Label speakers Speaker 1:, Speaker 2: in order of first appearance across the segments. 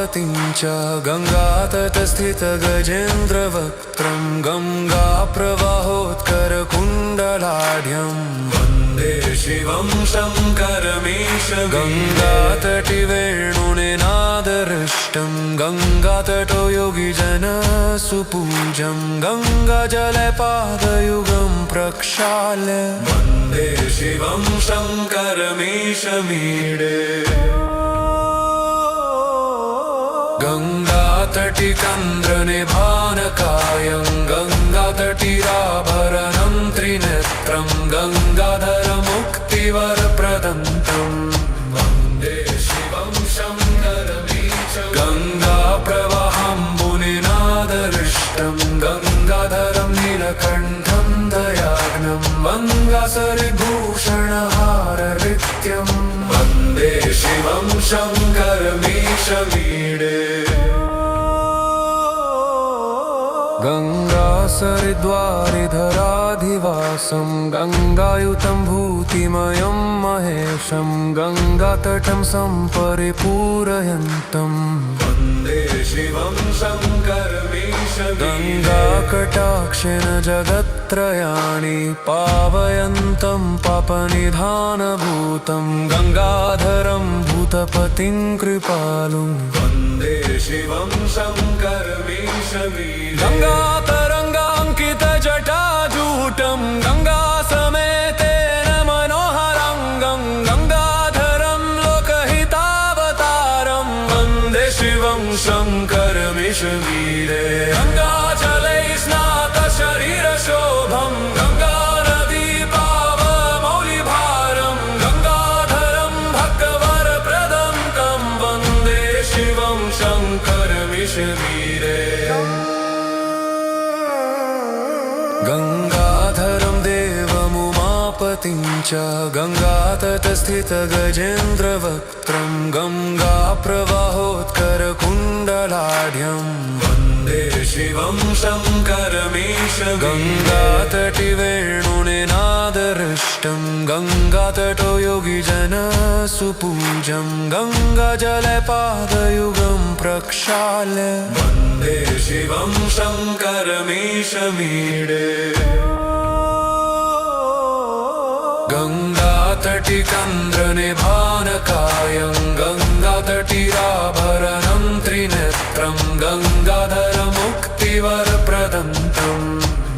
Speaker 1: उमापतिं च गङ्गातटस्थितगजेन्द्रवक्त्रं गङ्गाप्रवाहोत्करकुण्डलाढ्यं वन्दे शिवं शङ्करमीश गङ्गातटिवेणुनिनादहृष्टं गङ्गातटो योगिजनसुपूज्यं गङ्गाजले पादयुगं प्रक्षाल्य वन्दे शिवं शङ्करमीशमीडे गङ्गातटिकन्द्रनिभानकायं गङ्गातटिराभरणं त्रिनेत्रं गङ्गाधरमुक्तिवरप्रदन्तं वन्दे शिवं शङ्करमीशं गङ्गाप्रवाहम्बुनिनादहृष्टं गङ्गाधरं नीलकण्ठं दयाघ्नं गङ्गासरिभूषणहाररित्यं वन्दे शिवं शङ्करमीशमीडे गङ्गासरिद्वारिधराधिवासं गङ्गायुतं भूतिमयं महेशं गङ्गातटं सम्परिपूरयन्तं वन्दे शिवं शङ्करमीशमीडे गङ्गाकटाक्षेण जगत्त्रयाणि पावयन्तं पापनिधानभूतं गङ्गाधरं भूतपतिं कृपालुं वन्दे शिवं शङ्करमीशमीडे गङ्गातरङ्गाङ्कितजटाजूटं गङ्गासमेतेन मनोहराङ्गं गङ्गाधरं लोकहितावतारं वन्दे शिवं शङ्करमीशमीडे गङ्गाजलै स्नातशरीरशोभं गङ्गानदीपावमौलिभारं गङ्गाधरं भक्तवरप्रदं तं वन्दे शिवं शङ्करमीशमीडे गङ्गाधरं देवमुमापतिं च गङ्गातटस्थितगजेन्द्रवक्त्रं गङ्गाप्रवाहोत्करकुण्डलाढ्यं वन्दे शिवं शङ्करमीश गङ्गातटिवेणुनिनादहृष्टं गङ्गातटो योगिजनसुपूज्यं गङ्गाजले पादयुगं प्रक्षाल्य वन्दे शिवं शङ्करमीशमीडे गङ्गातटिकन्द्रनिभानकायं गङ्गातटिराभरणं त्रिनेत्रं गङ्गाधरमुक्तिवरप्रदन्तं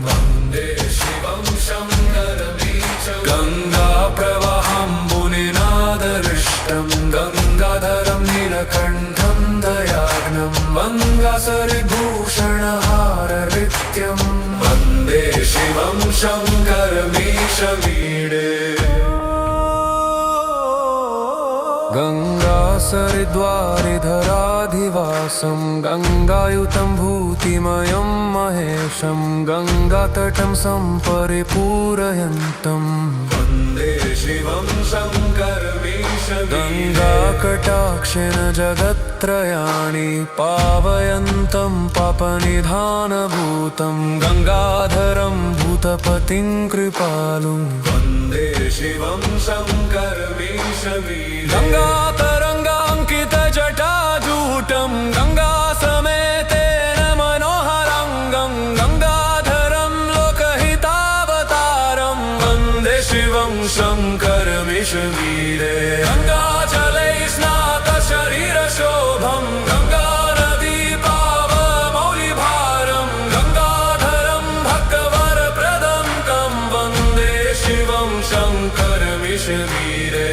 Speaker 1: वन्दे शिवं शङ्करमीशं गङ्गाप्रवाहम्बुनिनादहृष्टं गङ्गाधरं नीलकण्ठं दयाघ्नं गङ्गासरिभूषणहाररित्यं वन्दे शिवं शङ्करमीशमीडे गङ्गासरिद्वारिधराधिवासं गङ्गायुतं भूतिमयं महेशं गङ्गातटं सम्परिपूरयन्तं वन्दे शिवं शङ्करमीशमीडे गङ्गाकटाक्षेण जगत्त्रयाणि पावयन्तं पापनिधानभूतं गङ्गाधरं भूतपतिं कृपालुं वन्दे शिवं शङ्करमीशमीडे गङ्गातरङ्गाङ्कितजटाजूटं गङ्गासमेतेन मनोहराङ्गं गङ्गाधरं लोकहितावतारं वन्दे शिवं शङ्करमीशमीडे गङ्गाजलै स्नातशरीरशोभं गङ्गानदीपावमौलिभारं गङ्गाधरं भक्तवरप्रदं तं वन्दे शिवं शङ्करमीशमीडे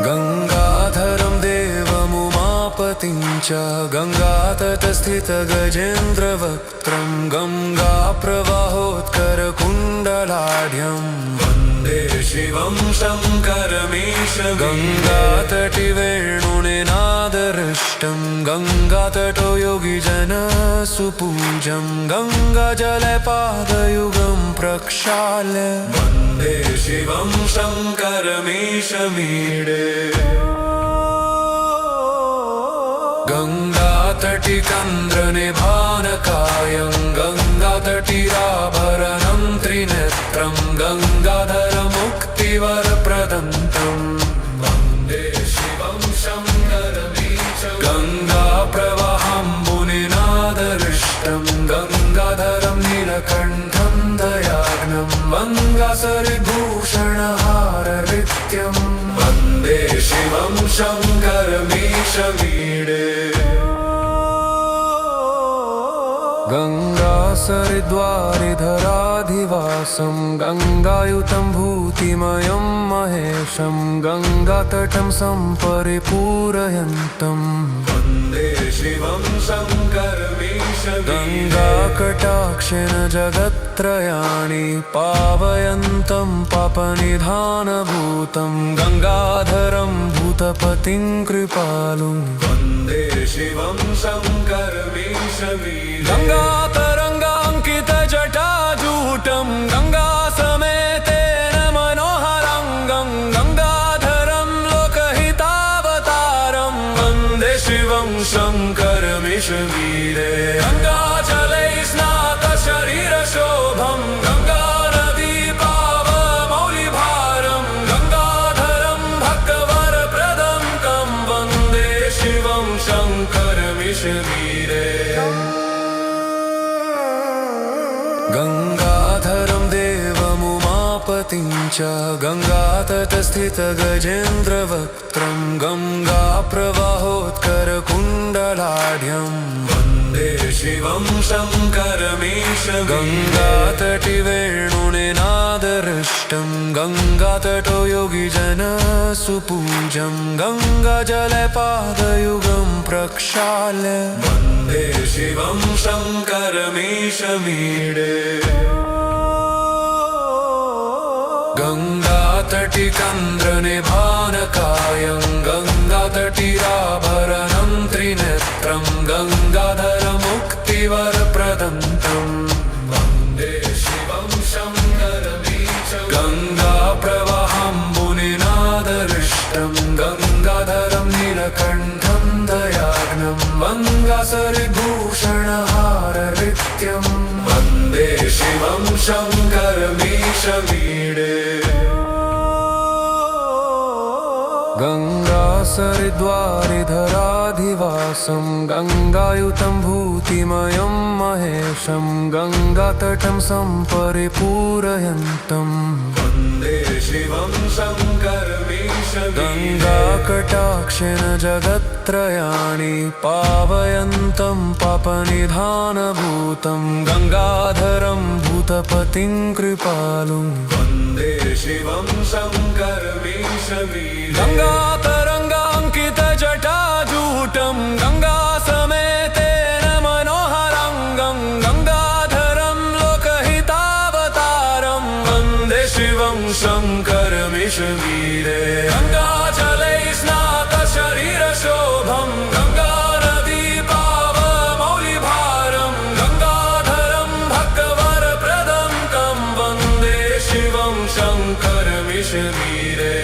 Speaker 1: गङ्गाधरं देवमुमापतिं च गङ्गातटस्थितगजेन्द्रवक्त्रं गङ्गाप्रवाहोत्करकुण्डलाढ्यं वन्दे शिवं शङ्करमीश गङ्गातटिवेणुनिनादहृष्टं गङ्गातटो योगिजनसुपूज्यं गङ्गाजले पादयुगं प्रक्षाल्य वन्दे शिवं शङ्करमीशमीडे गङ्गातटिकन्द्रनिभानकायं गङ्गातटिराभरणं त्रिनेत्रं गङ्गाधरमुक्तिवरप्रदन्तं वन्दे शिवं नीलकण्ठं दयाघ्नं गङ्गासरिभूषणहाररित्यं वन्दे शिवं शङ्करमीशमीडे गङ्गासरिद्वारिधराधिवासं गङ्गायुतं भूतिमयं महेशं गङ्गातटं सम्परिपूरयन्तं वन्दे शिवं शङ्करमीशमीडे गङ्गाकटाक्षेण जगत्त्रयाणि पावयन्तं पापनिधानभूतं गङ्गाधरं भूतपतिं कृपालुं वन्दे शिवं शङ्करमीशमीडे गङ्गातरङ्गाङ्कितजटाजूटं गङ्गासमेतेन मनोहराङ्गं गङ्गाधरं लोकहितावतारं वन्दे शिवं शङ्करमीशमीडे गङ्गाजलै स्नातशरीरशोभं गङ्गानदीपावमौलिभारं गङ्गाधरं भक्तवरप्रदं तं वन्दे शिवं शङ्करमीशमीडे गङ्गाधरं देवमुमापतिं च गङ्गातटस्थितगजेन्द्रवक्त्रं गङ्गाप्रवाहोत्करकुण्डलाढ्यं वन्दे शिवं शङ्करमीशमीडे गङ्गातटिवेणुनिनादहृष्टं गङ्गातटो योगिजनसुपूज्यं गङ्गाजलपादयुगं प्रक्षाल्य वन्दे शिवं शङ्करमीशमीडे गङ्गातटिकन्द्रनिभानकायं गङ्गातटिराभरणं त्रिनेत्रं गङ्गाधरमुक्तिवरप्रदं तं वन्दे शिवं शङ्करमीशमीडे गङ्गाप्रवाहम्बुनिनादहृष्टं गङ्गाधरं नीलकण्ठं दयाघ्नं गङ्गासरिभूषणहाररित्यं वन्दे शिवं शङ्करमीशमीडे गङ्गासरिद्वारिधराधिवासं गङ्गायुतं भूतिमयं महेशं गङ्गातटं सम्परिपूरयन्तं वन्दे शिवं शङ्करमीशमीडे गङ्गाकटाक्षेण जगत्त्रयाणि पावयन्तं पापनिधानभूतं गङ्गाधरं भूतपतिं कृपालुं वन्दे शिवं शङ्करमीशमीडे गङ्गातरङ्गाङ्कितजटाजूटं गङ्गासमेतेन मनोहराङ्गं गङ्गाधरं लोकहितावतारं वन्दे शिवं शङ्करमीशमीडे गङ्गाजलै स्नातशरीरशोभं गङ्गानदीपावमौलिभारं गङ्गाधरं भक्तवरप्रदं तं वन्दे शिवं शङ्करमीशमीडे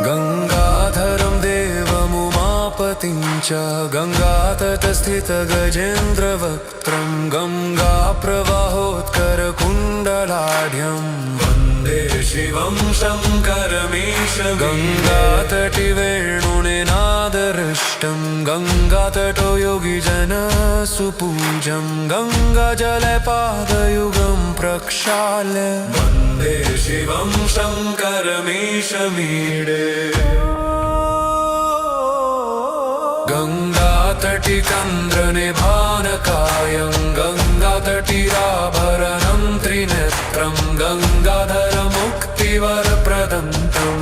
Speaker 1: गङ्गाधरं देवमुमापतिं च गङ्गातटस्थितगजेन्द्रवक्त्रं गङ्गाप्रवाहोत्करकुण्डलाढ्यं वन्दे शिवं शङ्करमीशमीडे गङ्गातटिवेणुनिनादहृष्टं गङ्गातटो योगिजनसुपूज्यं गङ्गाजलपादयुगं प्रक्षाल्य वन्दे शिवं शङ्करमीशमीडे गङ्गातटिकन्द्रनिभानकायं गङ्गातटिराभरणं त्रिनेत्रं गङ्गाधरमुक्तिवरप्रदं तं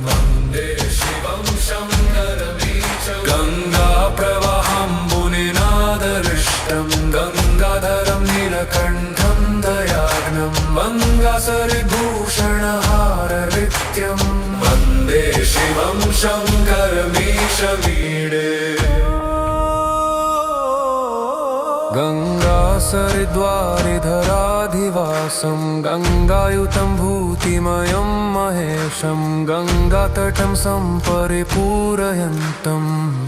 Speaker 1: वन्दे शिवं शङ्करमीशमीडे गङ्गाप्रवाहम्बुनिनादहृष्टं गङ्गाधरं नीलकण्ठं दयाघ्नं गङ्गासरिभूषणहाररित्यं वन्दे शिवं शङ्करमीशमीडे गङ्गासरिद्वारिधराधिवासं गङ्गायुतं भूतिमयं महेशं गङ्गातटं सम्परिपूरयन्तं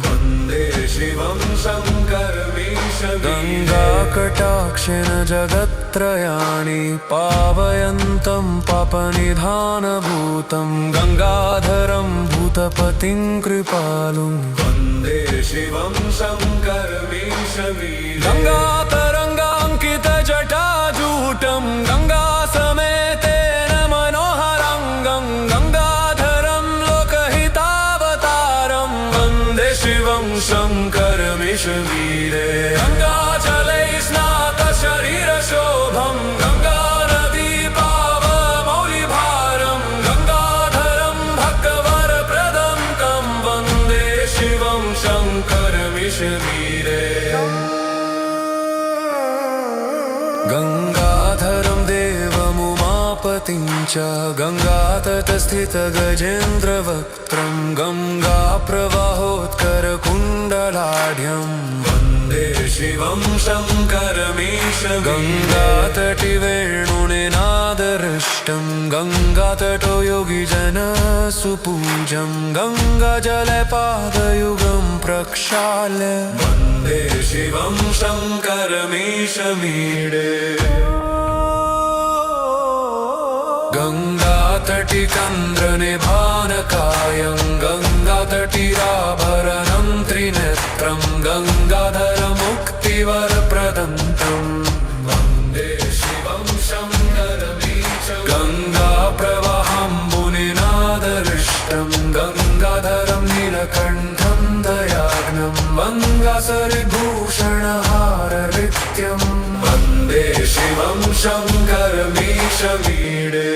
Speaker 1: वन्दे शिवं शङ्करमीशमीडे गङ्गाकटाक्षेण जगत्त्रयाणि पावयन्तं पापनिधानभूतं गङ्गाधरं भूतपतिं कृपालुं वन्दे शिवं शङ्करमीशमीडे गङ्गातरङ्गाङ्कितजटाजूटं गङ्गासमेतेन मनोहरङ्गं गङ्गाधरं लोकहितावतारं वन्दे शिवं शङ्करमिषवीरे गङ्गाजलै स्नातशरीरशोभं गङ्गानदी पावमौलिभारं गङ्गाधरं भक्तवरप्रदं तं वन्दे शिवं शङ्करमिषवीरे गङ्गाधरं देवमुमापतिं च गङ्गातटस्थितगजेन्द्रवक्त्रं गङ्गाप्रवाहोत्करकुण्डलाढ्यं वन्दे शिवं शङ्करमीशं गङ्गातटिवेणुनिनादहृष्टं गङ्गातटो योगिजनसुपूज्यं गङ्गाजले पादयुगं प्रक्षाल्य वन्दे शिवं शङ्करमीशमीडे गङ्गातटिकन्द्रनिभानकायं गङ्गातटिराभरणं त्रिनेत्रं गङ्गाधरमुक्तिवरप्रदं तं वन्दे शिवं शङ्करमीशं गङ्गाप्रवाहम्बुनिनादहृष्टं गङ्गाधरं नीलकण्ठं दयाघ्नं गङ्गासरिभूषणहाररित्यं वन्दे शिवं शङ्करमीशमीडे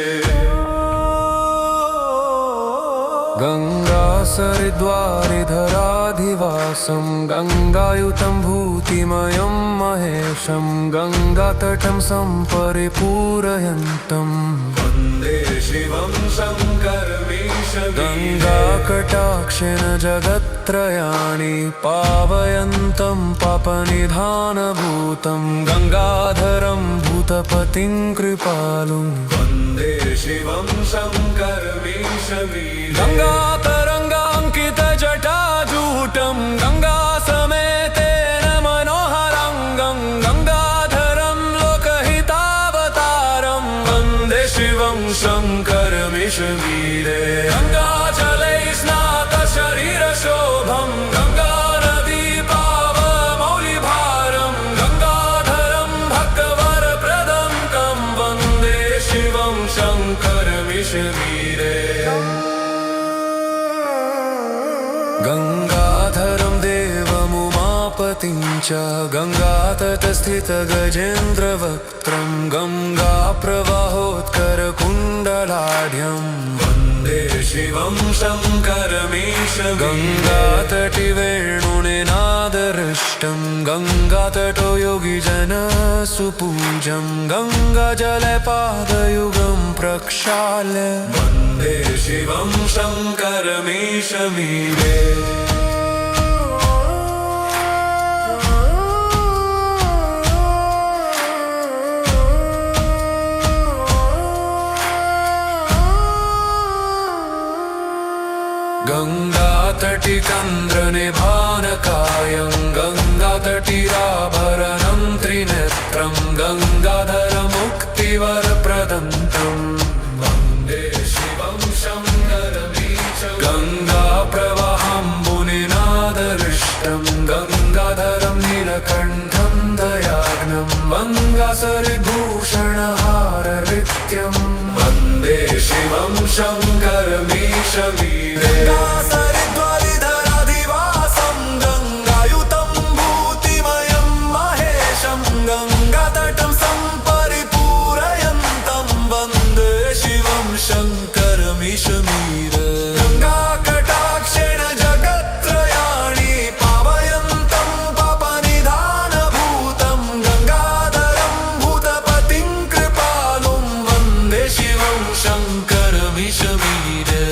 Speaker 1: गङ्गासरिद्वारिधराधिवासं गङ्गायुतं भूतिमयं महेशं गङ्गातटं सम्परिपूरयन्तं वन्दे शिवं शङ्करमीशं गङ्गाकटाक्षेन जगत्त्रयाणि पावयन्तं पापनिधानभूतं गङ्गाधरं भूतपतिं कृपालुं वन्दे शिवं शङ्करमीशमीडे गङ्गातरङ्गाङ्कितजटाजूटं गङ्गासमेतेन मनोहरङ्गं गङ्गाधरं लोकहितावतारं वन्दे शिवं शङ्करमिषवीरे गङ्गाजलै स्नातशरीरशोभं गङ्गानदी पावमौलिभारं गङ्गाधरं भक्तवरप्रदं तं वन्दे शिवं शङ्करमिषवीरे गङ्गाधरं देवमुमापतिं च गङ्गातटस्थितगजेन्द्रवक्त्रं गङ्गाप्रवाहोत्करकुण्डलाढ्यं वन्दे शिवं शङ्करमीशं गङ्गातटिवेणुनिनादहृष्टं गङ्गातटो योगिजनसुपूज्यं गङ्गाजले पादयुगं प्रक्षाल्य वन्दे शिवं शङ्करमीशमीडे गङ्गातटिकन्द्रनिभानकायं गङ्गातटिराभरणं त्रिनेत्रं गङ्गाधरमुक्तिवरप्रदं तं वन्दे शिवं शङ्करमीशं गङ्गाप्रवाहम्बुनिनादहृष्टं गङ्गाधरं नीलकण्ठं दयाघ्नं गङ्गासरिभूषणहाररित्यं वन्दे शिवं शङ्करमीशमीडे गङ्गासरिद्वारिधराधिवासं गङ्गायुतं भूतिमयं महेशं गङ्गातटं सम्परिपूरयन्तं वन्दे शिवं शङ्करमिषमीरे गङ्गाकटाक्षेण जगत्त्रयाणि पावयन्तं पापनिधानभूतं गङ्गाधरं भूतपतिं कृपालुं वन्दे शिवं शङ्करमिषमीरे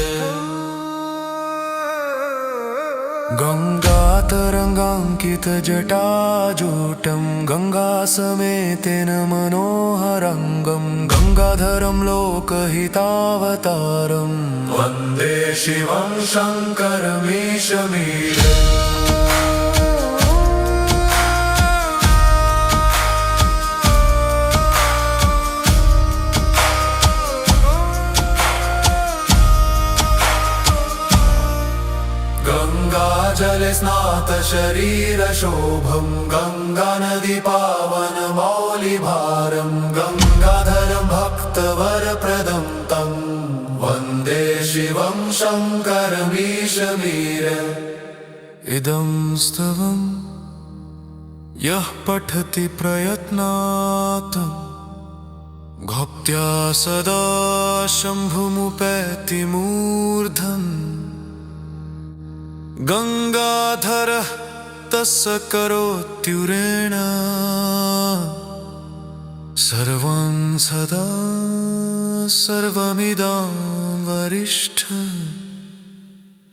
Speaker 1: गङ्गातरङ्गाङ्कितजटाजूटं गङ्गासमेतेन मनोहरङ्गं गङ्गाधरं लोकहितावतारं वन्दे शिवं शङ्करमीशमीडे गङ्गाजले जले स्नात शरीरशोभं गङ्गानदी पावन मौलिभारं गङ्गाधरं भक्तवरप्रदं तं वन्दे शिवं शङ्करमीशमीर इदं स्तवं यः पठति प्रयत्नात् भक्त्या सदा शम्भुमुपैति मूर्धन् गङ्गाधरः तस्य करोत्युरेण सर्वं सदा सर्वमिदं वरिष्ठ।